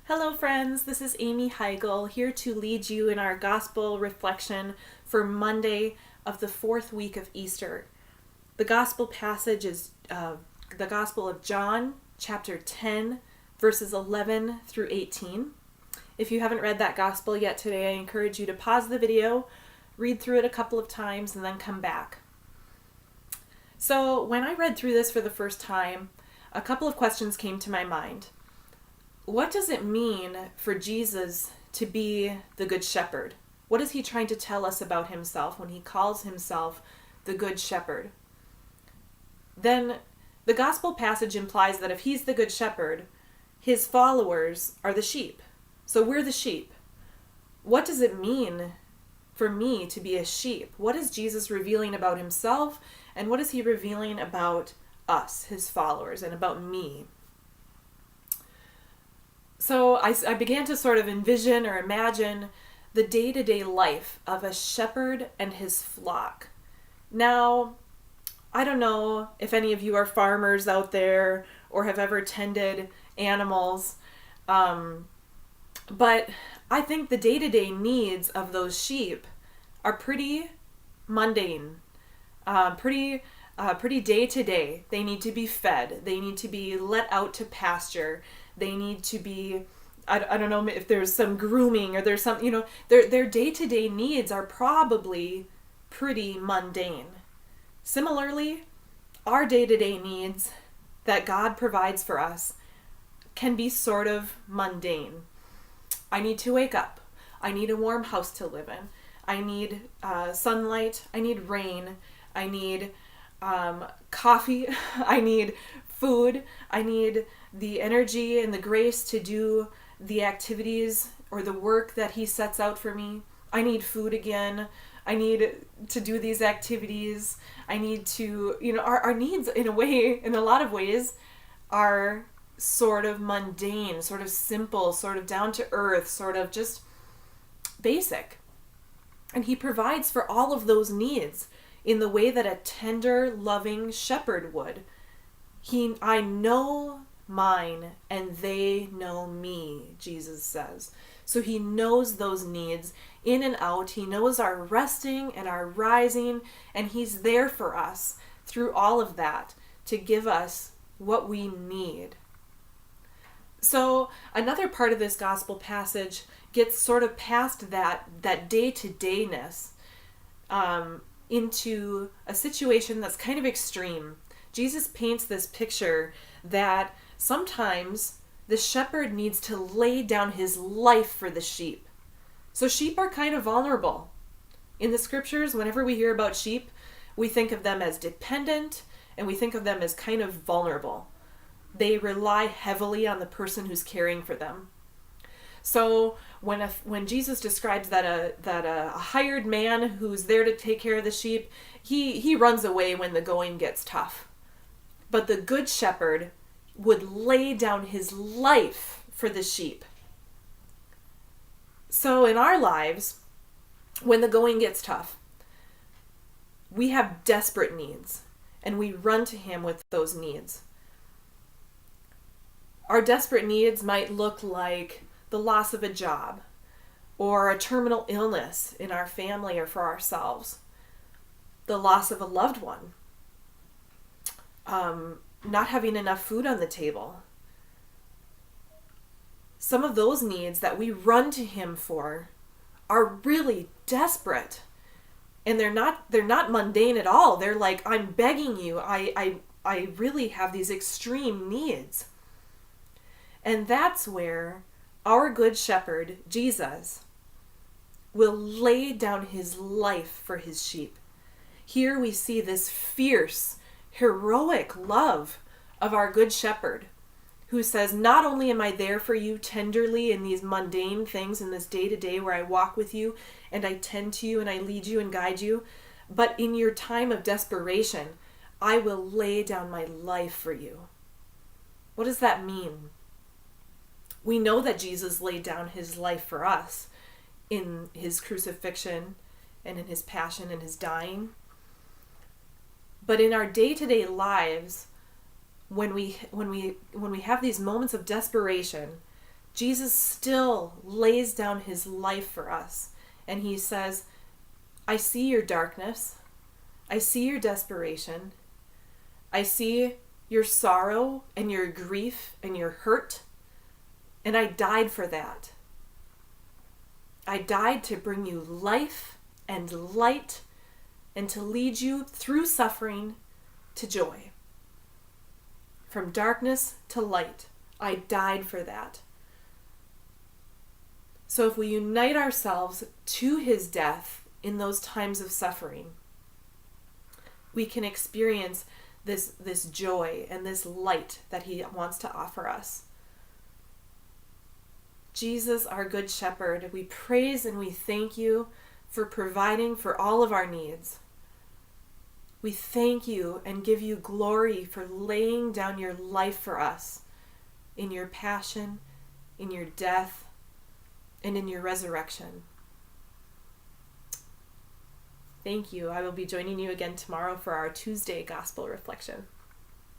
Hello, friends. This is Amy Heigl here to lead you in our gospel reflection for Monday of the fourth week of Easter. The gospel passage is the Gospel of John, chapter 10, verses 11 through 18. If you haven't read that gospel yet today, I encourage you to pause the video, read through it a couple of times, and then come back. So, when I read through this for the first time, a couple of questions came to my mind. What does it mean for Jesus to be the Good Shepherd? What is he trying to tell us about himself when he calls himself the Good Shepherd? Then the gospel passage implies that if he's the Good Shepherd, his followers are the sheep. So we're the sheep. What does it mean for me to be a sheep? What is Jesus revealing about himself, and what is he revealing about us, his followers, and about me? So I began to sort of envision or imagine the day-to-day life of a shepherd and his flock. Now, I don't know if any of you are farmers out there or have ever tended animals, but I think the day-to-day needs of those sheep are pretty mundane, pretty day-to-day. They need to be fed. They need to be let out to pasture. They need to be, I don't know if there's some grooming or there's some, their day-to-day needs are probably pretty mundane. Similarly, our day-to-day needs that God provides for us can be sort of mundane. I need to wake up. I need a warm house to live in. I need sunlight. I need rain. I need coffee. I need food. I need the energy and the grace to do the activities or the work that he sets out for me. I need food again. I need to do these activities. I need to, our needs in a lot of ways are sort of mundane, sort of simple, sort of down to earth, sort of just basic. And he provides for all of those needs in the way that a tender, loving shepherd would. I know mine and they know me, Jesus says. So he knows those needs in and out. He knows our resting and our rising, and he's there for us through all of that to give us what we need. So another part of this gospel passage gets sort of past that day-to-dayness into a situation that's kind of extreme. Jesus paints this picture that sometimes the shepherd needs to lay down his life for the sheep. So sheep are kind of vulnerable. In the scriptures, whenever we hear about sheep, we think of them as dependent and we think of them as kind of vulnerable. They rely heavily on the person who's caring for them. So when Jesus describes that a hired man who's there to take care of the sheep, he runs away when the going gets tough. But the good shepherd would lay down his life for the sheep. So in our lives, when the going gets tough, we have desperate needs, and we run to him with those needs. Our desperate needs might look like the loss of a job, or a terminal illness in our family or for ourselves, the loss of a loved one, not having enough food on the table. Some of those needs that we run to him for are really desperate, and they're not mundane at all. They're like, I'm begging you, I really have these extreme needs. And that's where our good shepherd, Jesus, will lay down his life for his sheep. Here we see this fierce, heroic love of our good shepherd, who says, not only am I there for you tenderly in these mundane things in this day-to-day where I walk with you and I tend to you and I lead you and guide you, but in your time of desperation, I will lay down my life for you. What does that mean? We know that Jesus laid down his life for us in his crucifixion and in his passion and his dying. But in our day-to-day lives, when we have these moments of desperation, Jesus still lays down his life for us. And he says, I see your darkness. I see your desperation. I see your sorrow and your grief and your hurt. And I died for that. I died to bring you life and light and to lead you through suffering to joy. From darkness to light. I died for that. So if we unite ourselves to his death in those times of suffering, we can experience this joy and this light that he wants to offer us. Jesus, our good shepherd, we praise and we thank you for providing for all of our needs. We thank you and give you glory for laying down your life for us in your passion, in your death, and in your resurrection. Thank you. I will be joining you again tomorrow for our Tuesday Gospel Reflection.